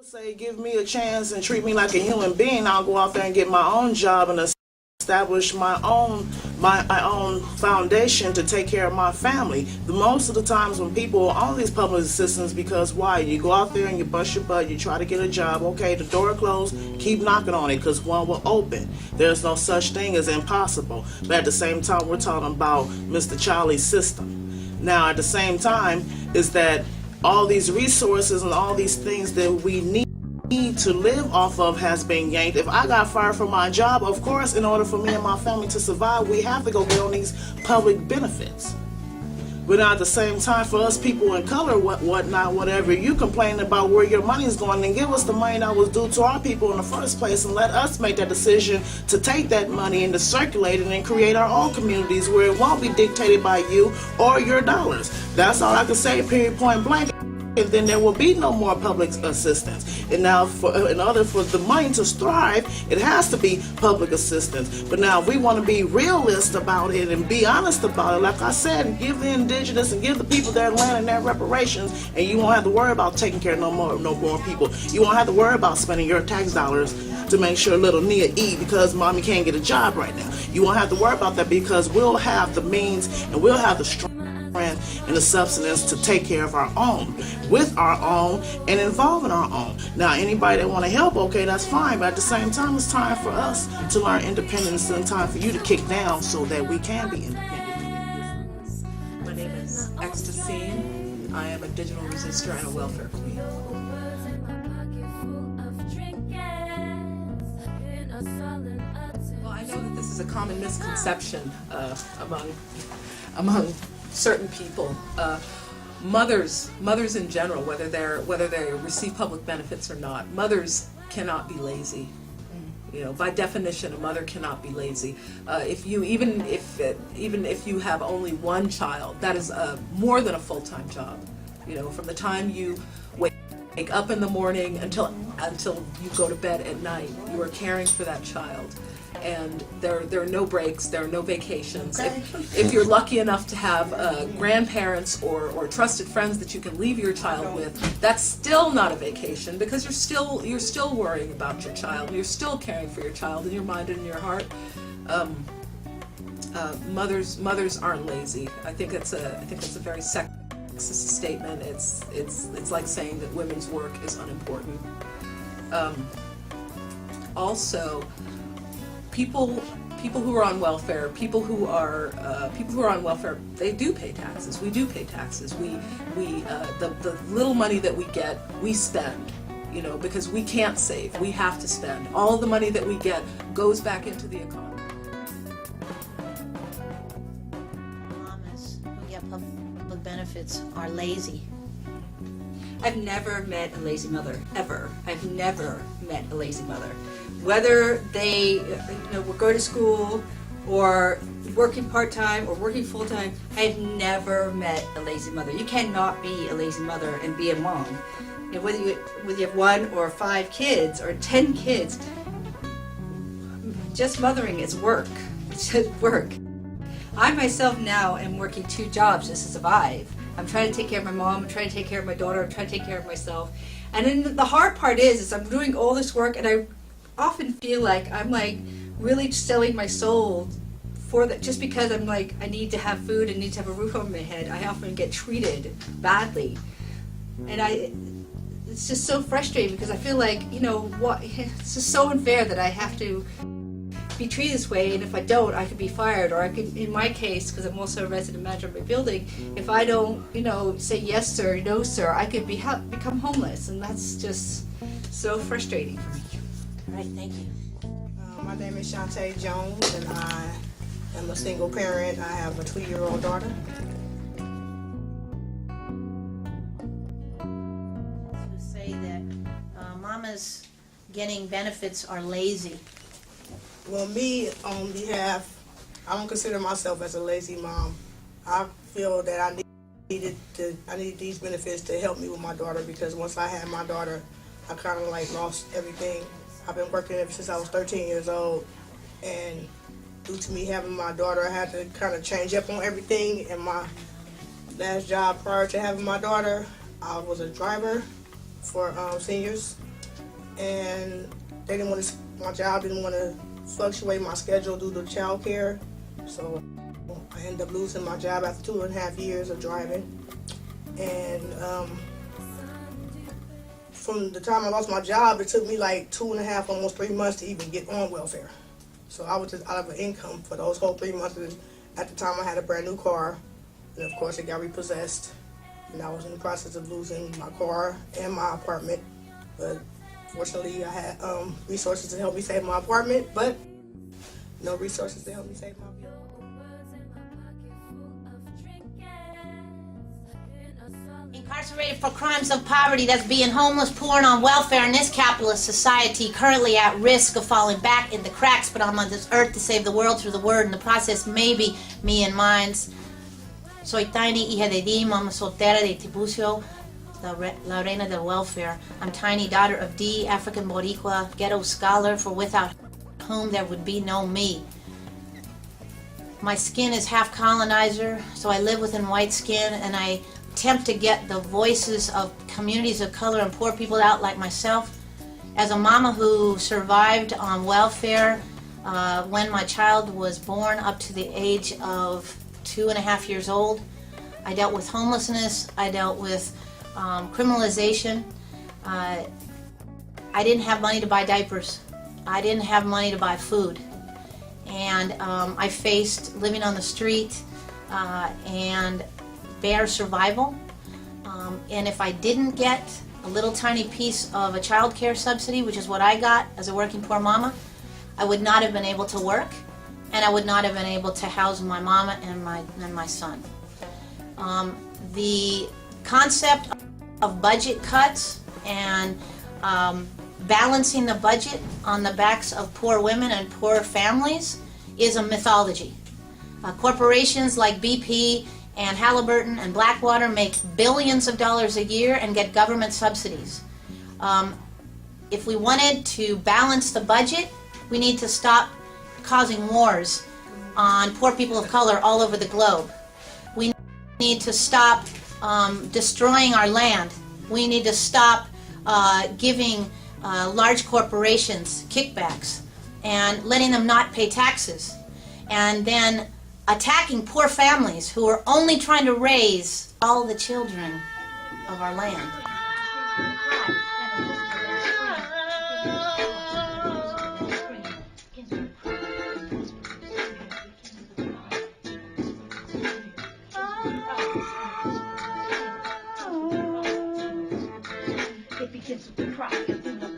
Say, give me a chance and treat me like a human being. I'll go out there and get my own job and establish my own foundation to take care of my family. Most of the times when people are on these public assistance, because why? You go out there and you bust your butt, you try to get a job. Okay, the door closed, keep knocking on it because one will open. There's no such thing as impossible. But at the same time, we're talking about Mr. Charlie's system. Now, at the same time, is that all these resources and all these things that we need to live off of has been yanked. If I got fired from my job, of course, in order for me and my family to survive, we have to go get on these public benefits. But at the same time, for us people in color, whatnot, whatever, you complaining about where your money is going, then give us the money that was due to our people in the first place and let us make that decision to take that money and to circulate it and create our own communities where it won't be dictated by you or your dollars. That's all I can say, period, point blank. And then there will be no more public assistance. And now, in order for the money to thrive, it has to be public assistance. But now, if we want to be realist about it and be honest about it, like I said, give the indigenous and give the people their land and their reparations, and you won't have to worry about taking care of no more people. You won't have to worry about spending your tax dollars to make sure little Nia eat because mommy can't get a job right now. You won't have to worry about that because we'll have the means and we'll have the strength and the substance to take care of our own, with our own, and involve in our own. Now, anybody that want to help, okay, that's fine, but at the same time, it's time for us to learn independence and time for you to kick down so that we can be independent. My name is Ecstasy. I am a digital resistor and a welfare queen. Well, I know that this is a common misconception among certain people, mothers in general, whether they receive public benefits or not, mothers cannot be lazy. You know, by definition, a mother cannot be lazy. Even if you have only one child, that is more than a full-time job. You know, from the time you wake up in the morning until you go to bed at night, you are caring for that child. And there are no breaks, there are no vacations. Okay. If you're lucky enough to have grandparents or trusted friends that you can leave your child with, that's still not a vacation because you're still worrying about your child. You're still caring for your child in your mind and in your heart. Mothers aren't lazy. I think it's a very sexist statement. It's like saying that women's work is unimportant. Also, people who are on welfare, they do pay taxes. We do pay taxes. The little money that we get, we spend. You know, because we can't save. We have to spend. All the money that we get goes back into the economy. Mamas who get public benefits are lazy. I've never met a lazy mother, ever. I've never met a lazy mother. Whether they will go to school or working part-time or working full-time, I've never met a lazy mother. You cannot be a lazy mother and be a mom. You know, whether you have 1 or 5 kids or 10 kids, just mothering is work. It's just work. I myself now am working 2 jobs just to survive. I'm trying to take care of my mom, I'm trying to take care of my daughter, I'm trying to take care of myself. And then the hard part is I'm doing all this work and I often feel like I'm like really selling my soul for that, just because I'm like, I need to have food and need to have a roof over my head. I often get treated badly. And it's just so frustrating because I feel like, it's just so unfair that I have to be treated this way, and if I don't, I could be fired, or I could, in my case, because I'm also a resident manager of my building, if I don't, say yes sir, no sir, I could become homeless, and that's just so frustrating for me. All right, thank you. My name is Shantae Jones, and I am a single parent. I have a 2-year-old daughter. To say that mamas getting benefits are lazy. Well, me, on behalf, I don't consider myself as a lazy mom. I feel that I needed these benefits to help me with my daughter, because once I had my daughter, I kind of like lost everything. I've been working ever since I was 13 years old, and due to me having my daughter, I had to kind of change up on everything. And my last job prior to having my daughter, I was a driver for seniors, and they didn't want to. My job didn't want to fluctuate my schedule due to childcare, so I ended up losing my job after 2.5 years of driving. And from the time I lost my job, it took me like 2.5, almost 3 months to even get on welfare. So I was just out of an income for those whole 3 months. At the time, I had a brand new car, and of course, it got repossessed. And I was in the process of losing my car and my apartment. But fortunately, I had resources to help me save my apartment, but no resources to help me save my apartment. Incarcerated for crimes of poverty, that's being homeless, poor, and on welfare in this capitalist society, currently at risk of falling back in the cracks, but I'm on this earth to save the world through the word. In the process, maybe me and mines. Soy Tiny, hija de Dee, mama soltera de Tiburcio, la reina del welfare. I'm Tiny, daughter of Dee, African Boricua, ghetto scholar, for without whom there would be no me. My skin is half colonizer, so I live within white skin, and I attempt to get the voices of communities of color and poor people out like myself. As a mama who survived on welfare when my child was born up to the age of 2.5 years old, I dealt with homelessness, I dealt with criminalization. I didn't have money to buy diapers. I didn't have money to buy food. And I faced living on the street and bare survival. And if I didn't get a little tiny piece of a child care subsidy, which is what I got as a working poor mama, I would not have been able to work, and I would not have been able to house my mama and my son. The concept of budget cuts and balancing the budget on the backs of poor women and poor families is a mythology. Corporations like BP and Halliburton and Blackwater make billions of dollars a year and get government subsidies. If we wanted to balance the budget, we need to stop causing wars on poor people of color all over the globe. We need to stop destroying our land. We need to stop giving large corporations kickbacks and letting them not pay taxes, and then attacking poor families who are only trying to raise all the children of our land. It begins with the cry, and then the